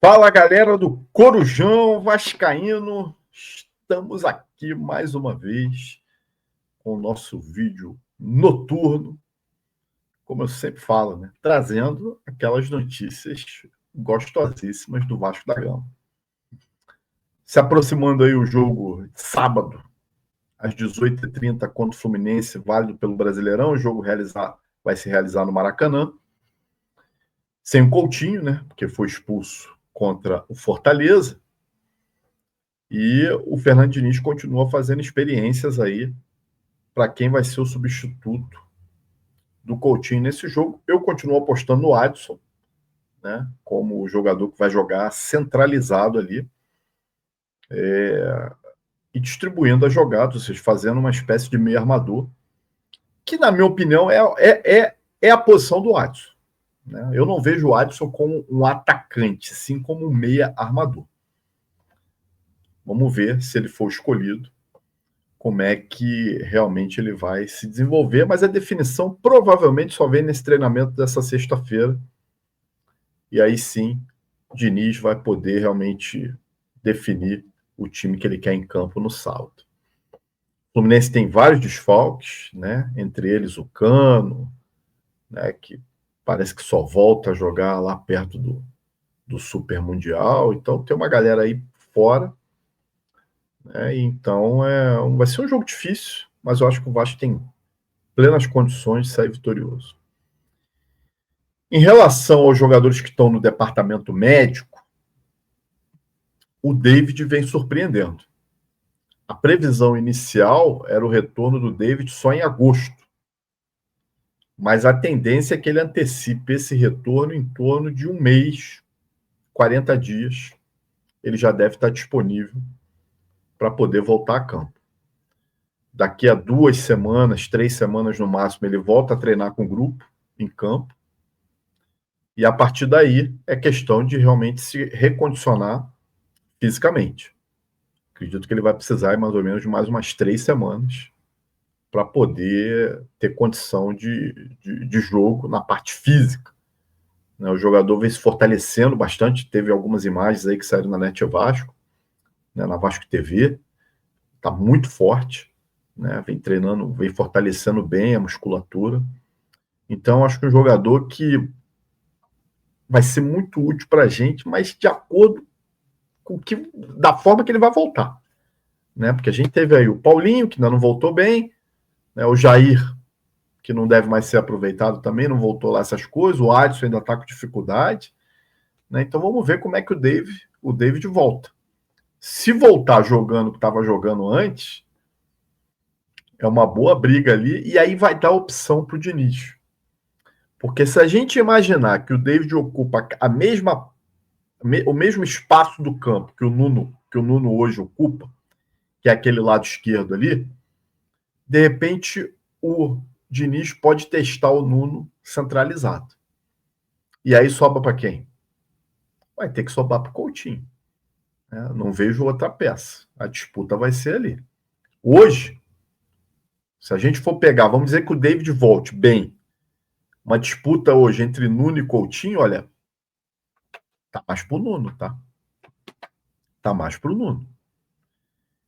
Fala, galera do Corujão Vascaíno, estamos aqui mais uma vez com o nosso vídeo noturno, como eu sempre falo, né? Trazendo aquelas notícias gostosíssimas do Vasco da Gama. Se aproximando aí o jogo de sábado, às 18h30, contra o Fluminense, válido pelo Brasileirão. O jogo vai se realizar no Maracanã, sem o Coutinho, né? Porque foi expulso contra o Fortaleza. E o Fernando Diniz continua fazendo experiências aí para quem vai ser o substituto do Coutinho nesse jogo. Eu continuo apostando no Adson, né, como o jogador que vai jogar centralizado ali, e distribuindo as jogadas, ou seja, fazendo uma espécie de meio armador, que, na minha opinião, é a posição do Adson. Né? Eu não vejo o Adson como um atacante, sim como um meia armador. Vamos ver se ele for escolhido, como é que realmente ele vai se desenvolver, mas a definição provavelmente só vem nesse treinamento dessa sexta-feira, e aí sim o Diniz vai poder realmente definir o time que ele quer em campo no sábado. O Fluminense tem vários desfalques, né? Entre eles o Cano, né? Que parece que só volta a jogar lá perto do Super Mundial, então tem uma galera aí fora. Então vai ser um jogo difícil, mas eu acho que o Vasco tem plenas condições de sair vitorioso. Em relação aos jogadores que estão no departamento médico, o David vem surpreendendo. A previsão inicial era o retorno do David só em agosto, mas a tendência é que ele antecipe esse retorno em torno de um mês, 40 dias. Ele já deve estar disponível para poder voltar a campo. Daqui a 2 semanas, 3 semanas no máximo, ele volta a treinar com o grupo em campo. E a partir daí é questão de realmente se recondicionar fisicamente. Acredito que ele vai precisar mais ou menos de mais umas 3 semanas para poder ter condição de jogo na parte física. O jogador vem se fortalecendo bastante, teve algumas imagens aí que saíram na Net Vasco, né, na Vasco TV, está muito forte, né, vem treinando, vem fortalecendo bem a musculatura. Então, acho que um jogador que vai ser muito útil para a gente, mas de acordo com da forma que ele vai voltar. Né? Porque a gente teve aí o Paulinho, que ainda não voltou bem, né? O Jair, que não deve mais ser aproveitado também, não voltou lá essas coisas, o Adson ainda está com dificuldade. Né? Então vamos ver como é que o David volta. Se voltar jogando o que estava jogando antes, é uma boa briga ali, e aí vai dar opção para o Diniz. Porque se a gente imaginar que o David ocupa o mesmo espaço do campo que o Nuno hoje ocupa, que é aquele lado esquerdo ali, de repente o Diniz pode testar o Nuno centralizado. E aí sobra para quem? Vai ter que sobrar para o Coutinho. Não vejo outra peça. A disputa vai ser ali. Hoje, se a gente for pegar, vamos dizer que o David volte bem, uma disputa hoje entre Nuno e Coutinho, olha, tá mais pro Nuno, tá? Tá mais pro Nuno.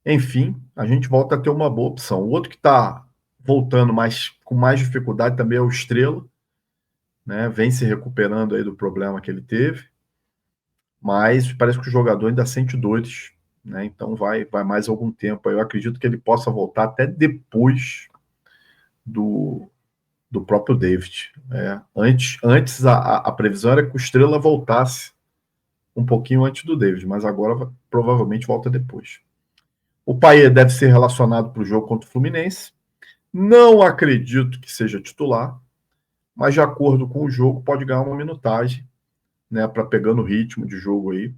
Enfim, a gente volta a ter uma boa opção. O outro que está voltando com mais dificuldade também é o Estrela, né? Vem se recuperando aí do problema que ele teve, mas parece que o jogador ainda sente dores, né? Então vai mais algum tempo. Eu acredito que ele possa voltar até depois do próprio David. Antes a previsão era que o Estrela voltasse um pouquinho antes do David, mas agora provavelmente volta depois. O Payet deve ser relacionado para o jogo contra o Fluminense. Não acredito que seja titular, mas de acordo com o jogo pode ganhar uma minutagem, né, para pegando o ritmo de jogo aí.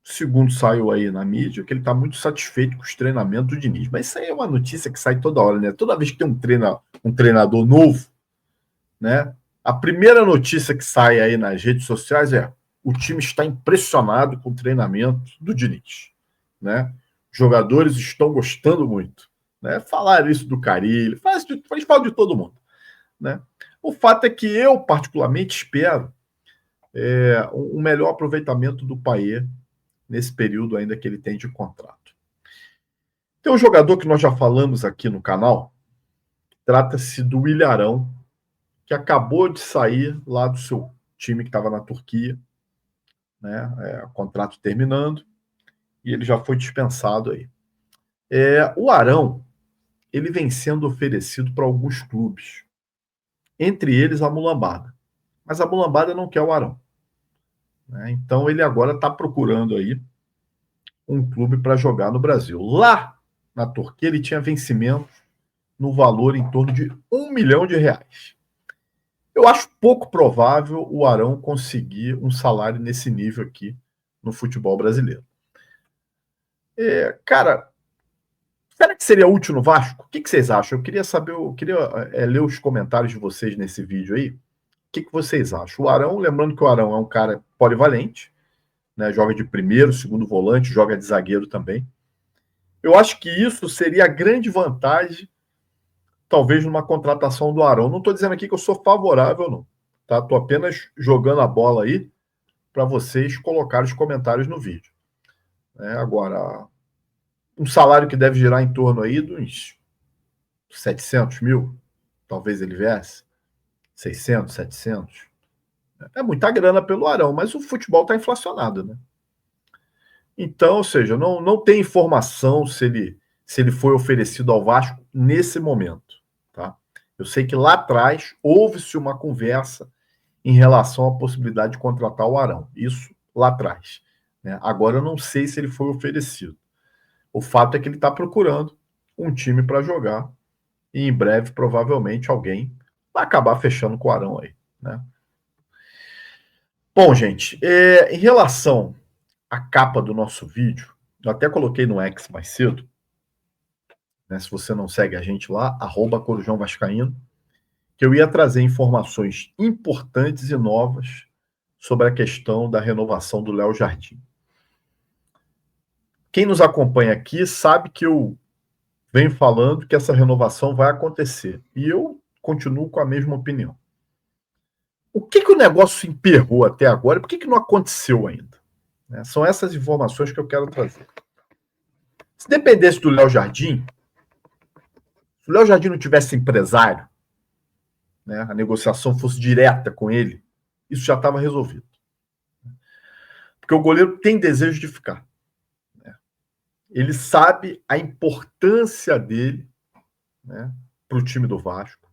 Segundo saiu aí na mídia, que ele está muito satisfeito com os treinamentos do Diniz. Mas isso aí é uma notícia que sai toda hora, né? Toda vez que tem um treinador novo, né? A primeira notícia que sai aí nas redes sociais é: o time está impressionado com o treinamento do Diniz, né? Os jogadores estão gostando muito, né? Falaram isso do Carille, faz falta de todo mundo, né? O fato é que eu particularmente espero um melhor aproveitamento do Payet nesse período ainda que ele tem de contrato. Tem um jogador que nós já falamos aqui no canal, trata-se do Ilharão, que acabou de sair lá do seu time que estava na Turquia, né? Contrato terminando, e ele já foi dispensado aí. O Arão, ele vem sendo oferecido para alguns clubes, entre eles a Mulambada. Mas a Mulambada não quer o Arão, né? Então ele agora está procurando aí um clube para jogar no Brasil. Lá na Turquia ele tinha vencimento no valor em torno de R$ 1 milhão. Eu acho pouco provável o Arão conseguir um salário nesse nível aqui no futebol brasileiro. Cara, será que seria útil no Vasco? O que vocês acham? Eu queria saber, ler os comentários de vocês nesse vídeo aí. O que vocês acham? O Arão, lembrando que o Arão é um cara polivalente, né? Joga de primeiro, segundo volante, joga de zagueiro também. Eu acho que isso seria a grande vantagem, talvez, numa contratação do Arão. Não estou dizendo aqui que eu sou favorável, não. Tá? Estou apenas jogando a bola aí para vocês colocarem os comentários no vídeo. Agora, um salário que deve girar em torno aí dos 700 mil, talvez ele viesse, 600, 700. É muita grana pelo Arão, mas o futebol está inflacionado, né? Então, ou seja, não tem informação se ele foi oferecido ao Vasco nesse momento, tá? Eu sei que lá atrás houve-se uma conversa em relação à possibilidade de contratar o Arão. Isso lá atrás, né? Agora eu não sei se ele foi oferecido. O fato é que ele está procurando um time para jogar e em breve, provavelmente, alguém vai acabar fechando com o Arão aí, né? Bom, gente, em relação à capa do nosso vídeo, eu até coloquei no X mais cedo, né? Se você não segue a gente lá, @corujãovascaíno, que eu ia trazer informações importantes e novas sobre a questão da renovação do Léo Jardim. Quem nos acompanha aqui sabe que eu venho falando que essa renovação vai acontecer. E eu continuo com a mesma opinião. O que o negócio emperrou até agora? Por que não aconteceu ainda? São essas informações que eu quero trazer. Se dependesse do Léo Jardim, se o Léo Jardim não tivesse empresário, né, a negociação fosse direta com ele, isso já estava resolvido. Porque o goleiro tem desejo de ficar. Ele sabe a importância dele, né, para o time do Vasco.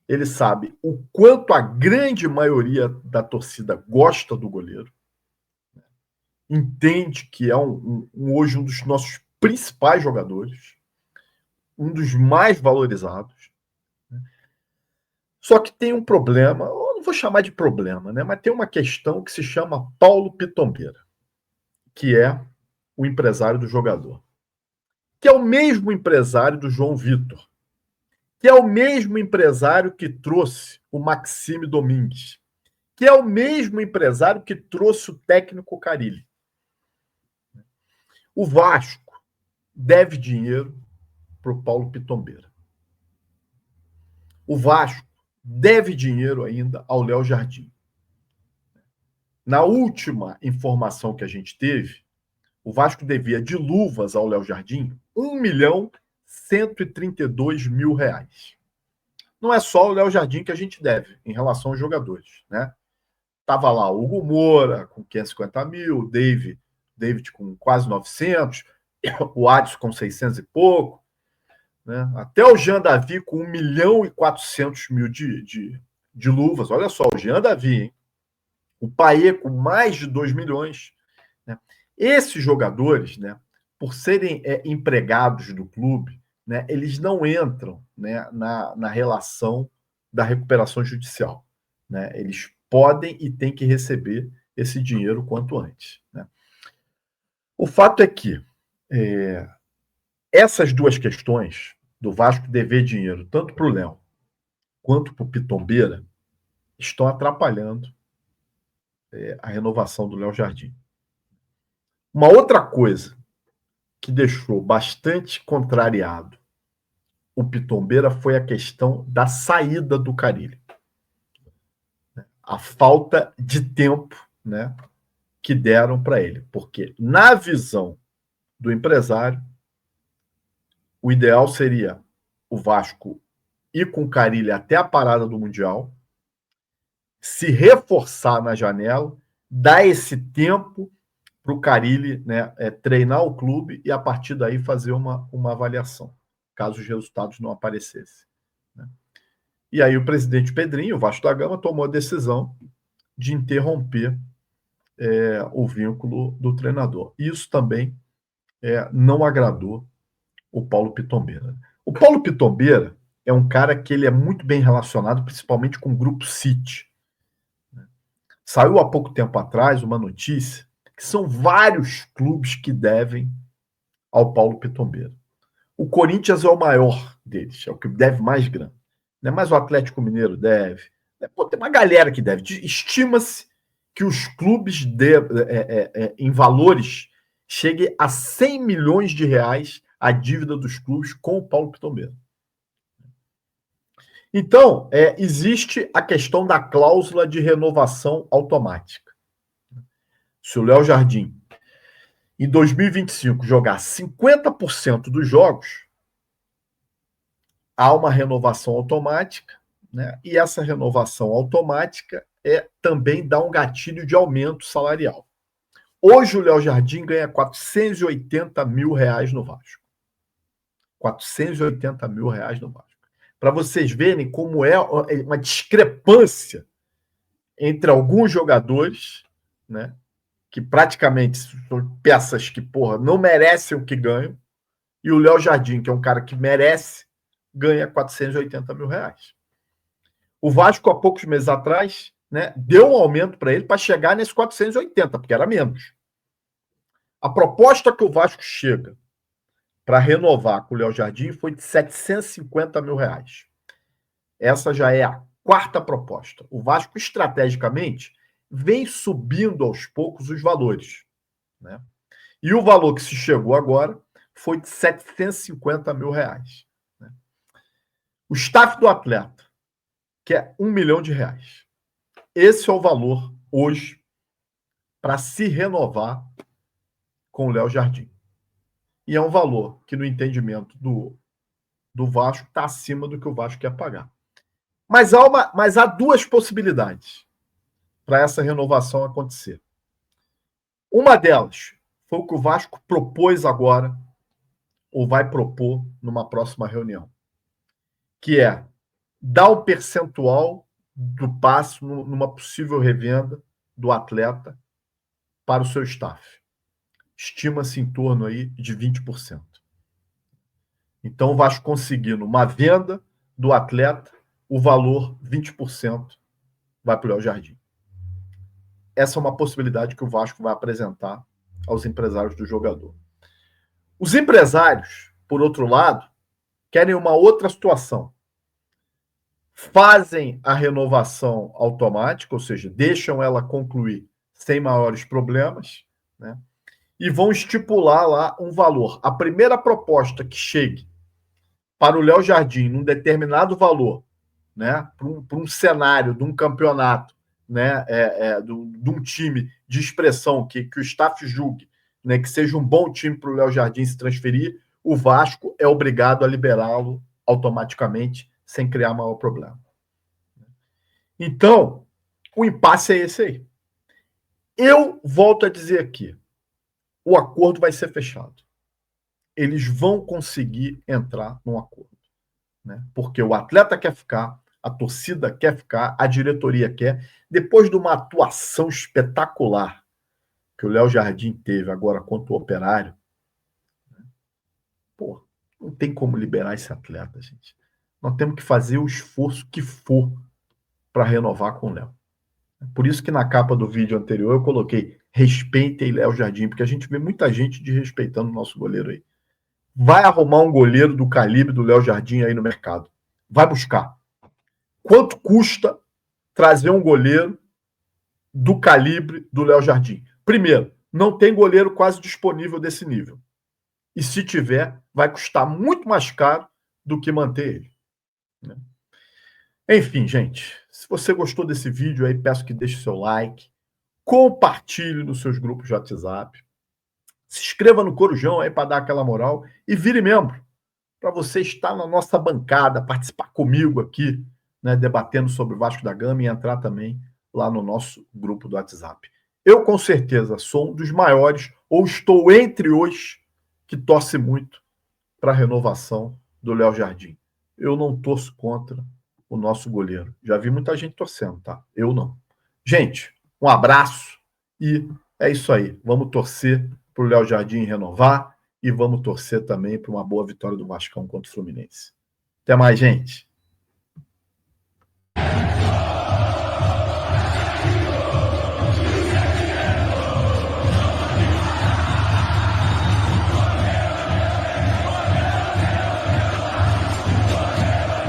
Ele sabe o quanto a grande maioria da torcida gosta do goleiro. Entende que é hoje um dos nossos principais jogadores, um dos mais valorizados. Só que tem um problema, eu não vou chamar de problema, né, mas tem uma questão que se chama Paulo Pitombeira, que é o empresário do jogador, que é o mesmo empresário do João Vitor, que é o mesmo empresário que trouxe o Maxime Domingues, que é o mesmo empresário que trouxe o técnico Carille. O Vasco deve dinheiro para o Paulo Pitombeira. O Vasco deve dinheiro ainda ao Léo Jardim. Na última informação que a gente teve, o Vasco devia de luvas ao Léo Jardim R$ 1.132.000. Não é só o Léo Jardim que a gente deve em relação aos jogadores, né? Tava lá o Hugo Moura com 550 mil, o David com quase 900, o Adson com 600 e pouco, né? Até o Jean Davi com 1.400.000 de luvas. Olha só, o Jean Davi, hein? O Payet com mais de 2 milhões. Né? Esses jogadores, né, por serem empregados do clube, né, eles não entram, né, na relação da recuperação judicial. Né? Eles podem e têm que receber esse dinheiro quanto antes. Né? O fato é que essas duas questões do Vasco dever dinheiro tanto para o Léo quanto para o Pitombeira estão atrapalhando a renovação do Léo Jardim. Uma outra coisa que deixou bastante contrariado o Pitombeira foi a questão da saída do Carille. A falta de tempo né, que deram para ele. Porque, na visão do empresário, o ideal seria o Vasco ir com o Carille até a parada do Mundial, se reforçar na janela, dar esse tempo para o Carille, né, treinar o clube e, a partir daí, fazer uma avaliação, caso os resultados não aparecessem. Né? E aí o presidente Pedrinho, o Vasco da Gama, tomou a decisão de interromper o vínculo do treinador. Isso também não agradou o Paulo Pitombeira. O Paulo Pitombeira é um cara que ele é muito bem relacionado, principalmente com o Grupo City. Saiu há pouco tempo atrás uma notícia que são vários clubes que devem ao Paulo Pitombeira. O Corinthians é o maior deles, é o que deve mais grana. Mas o Atlético Mineiro deve. Pô, tem uma galera que deve. Estima-se que os clubes em valores chegue a 100 milhões de reais a dívida dos clubes com o Paulo Pitombeira. Então, existe a questão da cláusula de renovação automática. Se o Léo Jardim, em 2025, jogar 50% dos jogos, há uma renovação automática, né? E essa renovação automática também dá um gatilho de aumento salarial. Hoje o Léo Jardim ganha 480 mil reais no Vasco. 480 mil reais no Vasco. Para vocês verem como é uma discrepância entre alguns jogadores, né, que praticamente são peças que, não merecem o que ganham, e o Léo Jardim, que é um cara que merece, ganha 480 mil reais. O Vasco, há poucos meses atrás, né, deu um aumento para ele para chegar nesses 480, porque era menos. A proposta que o Vasco chega para renovar com o Léo Jardim foi de 750 mil reais. Essa já é a quarta proposta. O Vasco, estrategicamente, vem subindo aos poucos os valores. Né? E o valor que se chegou agora foi de 750 mil reais. Né? O staff do atleta quer 1 milhão de reais. Esse é o valor hoje para se renovar com o Léo Jardim. E é um valor que, no entendimento do Vasco, está acima do que o Vasco quer pagar. Mas há duas possibilidades para essa renovação acontecer. Uma delas foi o que o Vasco propôs agora, ou vai propor numa próxima reunião, que é dar um percentual do passe numa possível revenda do atleta para o seu staff. Estima-se em torno aí de 20%. Então, o Vasco conseguindo uma venda do atleta, o valor 20% vai para o Léo Jardim. Essa é uma possibilidade que o Vasco vai apresentar aos empresários do jogador. Os empresários, por outro lado, querem uma outra situação. Fazem a renovação automática, ou seja, deixam ela concluir sem maiores problemas, né? E vão estipular lá um valor. A primeira proposta que chegue para o Léo Jardim num determinado valor, né, para um cenário de um campeonato, né, de um time de expressão que o staff julgue, né, que seja um bom time para o Léo Jardim se transferir, o Vasco é obrigado a liberá-lo automaticamente, sem criar maior problema. Então, o impasse é esse aí. Eu volto a dizer aqui, o acordo vai ser fechado. Eles vão conseguir entrar num acordo. Né? Porque o atleta quer ficar, a torcida quer ficar, a diretoria quer. Depois de uma atuação espetacular que o Léo Jardim teve agora contra o Operário, não tem como liberar esse atleta, gente. Nós temos que fazer o esforço que for para renovar com o Léo. Por isso que na capa do vídeo anterior eu coloquei respeitem Léo Jardim, porque a gente vê muita gente desrespeitando o nosso goleiro aí. Vai arrumar um goleiro do calibre do Léo Jardim aí no mercado. Vai buscar. Quanto custa trazer um goleiro do calibre do Léo Jardim? Primeiro, não tem goleiro quase disponível desse nível. E se tiver, vai custar muito mais caro do que manter ele. Né? Enfim, gente, se você gostou desse vídeo aí, peço que deixe seu like, compartilhe nos seus grupos de WhatsApp, se inscreva no Corujão aí para dar aquela moral e vire membro, para você estar na nossa bancada, participar comigo aqui, né, debatendo sobre o Vasco da Gama e entrar também lá no nosso grupo do WhatsApp. Eu, com certeza, sou um dos maiores, ou estou entre os que torce muito para a renovação do Léo Jardim. Eu não torço contra o nosso goleiro. Já vi muita gente torcendo, tá? Eu não. Gente, um abraço e é isso aí. Vamos torcer para o Léo Jardim renovar e vamos torcer também para uma boa vitória do Vascão contra o Fluminense. Até mais, gente.